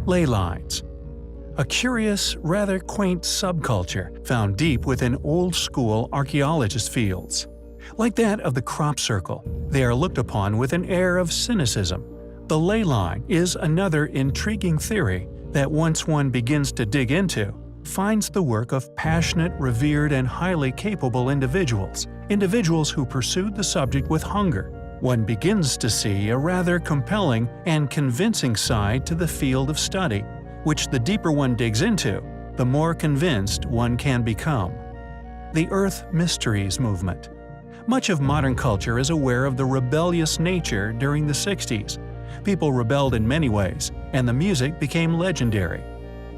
Ley lines. A curious, rather quaint subculture found deep within old-school archaeologist fields. Like that of the crop circle, they are looked upon with an air of cynicism. The ley line is another intriguing theory that once one begins to dig into, finds the work of passionate, revered, and highly capable individuals who pursued the subject with hunger. One begins to see a rather compelling and convincing side to the field of study, which the deeper one digs into, the more convinced one can become. The Earth Mysteries movement. Much of modern culture is aware of the rebellious nature during the 60s. People rebelled in many ways, and the music became legendary.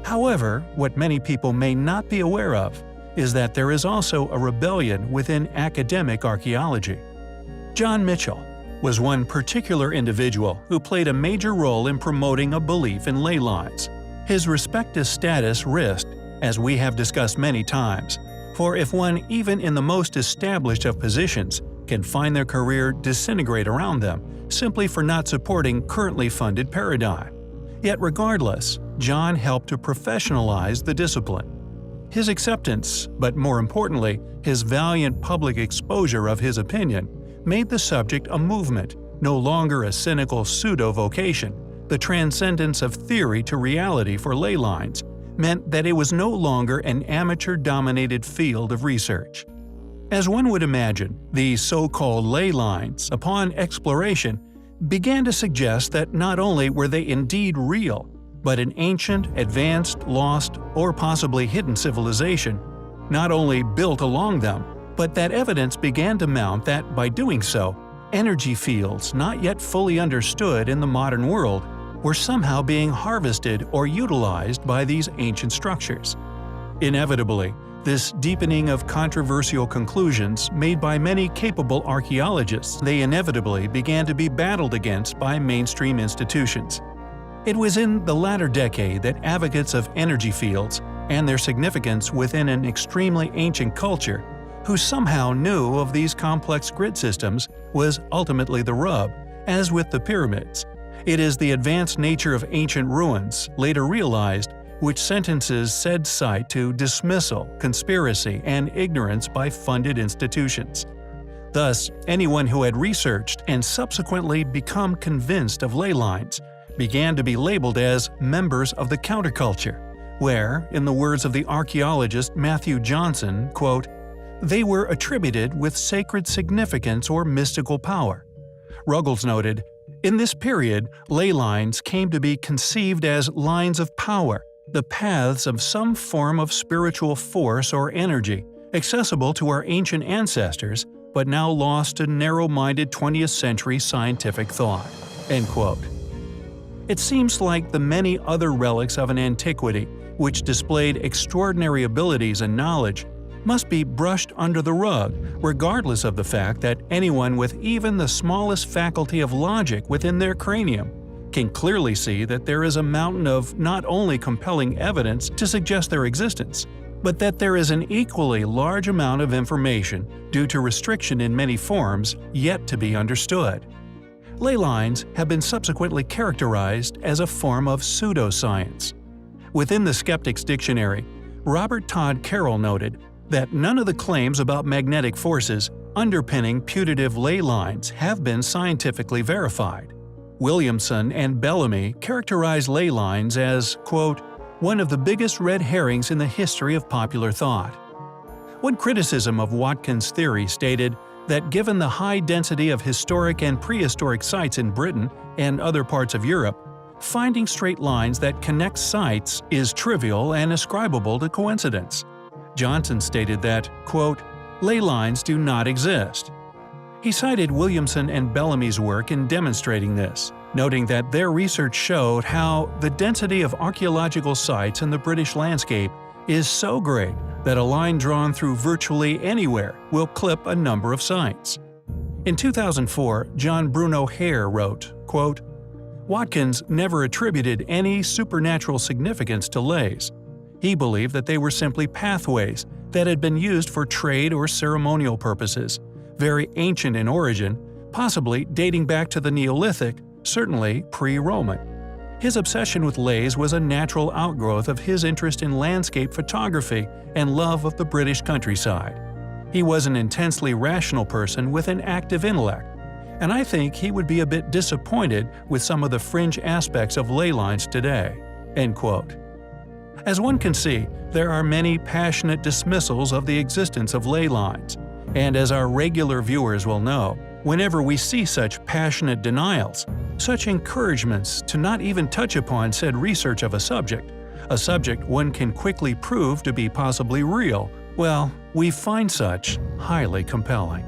However, what many people may not be aware of is that there is also a rebellion within academic archaeology. John Mitchell was one particular individual who played a major role in promoting a belief in ley lines. His respected status risked, as we have discussed many times, for if one even in the most established of positions can find their career disintegrate around them simply for not supporting currently funded paradigm. Yet regardless, John helped to professionalize the discipline. His acceptance, but more importantly, his valiant public exposure of his opinion, made the subject a movement, no longer a cynical pseudo-vocation. The transcendence of theory to reality for ley lines meant that it was no longer an amateur-dominated field of research. As one would imagine, these so-called ley lines, upon exploration, began to suggest that not only were they indeed real, but an ancient, advanced, lost, or possibly hidden civilization not only built along them, but that evidence began to mount that, by doing so, energy fields not yet fully understood in the modern world were somehow being harvested or utilized by these ancient structures. Inevitably, this deepening of controversial conclusions made by many capable archaeologists, they inevitably began to be battled against by mainstream institutions. It was in the latter decade that advocates of energy fields and their significance within an extremely ancient culture, who somehow knew of these complex grid systems, was ultimately the rub, as with the pyramids. It is the advanced nature of ancient ruins, later realized, which sentences said site to dismissal, conspiracy, and ignorance by funded institutions. Thus, anyone who had researched and subsequently become convinced of ley lines began to be labeled as members of the counterculture, where, in the words of the archaeologist Matthew Johnson, quote, "they were attributed with sacred significance or mystical power." Ruggles noted, "In this period, ley lines came to be conceived as lines of power, the paths of some form of spiritual force or energy, accessible to our ancient ancestors, but now lost to narrow-minded 20th century scientific thought." End quote. It seems like the many other relics of an antiquity, which displayed extraordinary abilities and knowledge, must be brushed under the rug, regardless of the fact that anyone with even the smallest faculty of logic within their cranium can clearly see that there is a mountain of not only compelling evidence to suggest their existence, but that there is an equally large amount of information, due to restriction in many forms, yet to be understood. Ley lines have been subsequently characterized as a form of pseudoscience. Within the Skeptics Dictionary, Robert Todd Carroll noted that none of the claims about magnetic forces underpinning putative ley lines have been scientifically verified. Williamson and Bellamy characterize ley lines as, quote, "one of the biggest red herrings in the history of popular thought." One criticism of Watkins' theory stated that given the high density of historic and prehistoric sites in Britain and other parts of Europe, finding straight lines that connect sites is trivial and ascribable to coincidence. Johnson stated that, quote, "ley lines do not exist." He cited Williamson and Bellamy's work in demonstrating this, noting that their research showed how the density of archaeological sites in the British landscape is so great that a line drawn through virtually anywhere will clip a number of sites. In 2004, John Bruno Hare wrote, quote, "Watkins never attributed any supernatural significance to leys. He believed that they were simply pathways that had been used for trade or ceremonial purposes, very ancient in origin, possibly dating back to the Neolithic, certainly pre-Roman. His obsession with lays was a natural outgrowth of his interest in landscape photography and love of the British countryside. He was an intensely rational person with an active intellect, and I think he would be a bit disappointed with some of the fringe aspects of ley lines today." End quote. As one can see, there are many passionate dismissals of the existence of ley lines, and as our regular viewers will know, whenever we see such passionate denials, such encouragements to not even touch upon said research of a subject one can quickly prove to be possibly real, well, we find such highly compelling.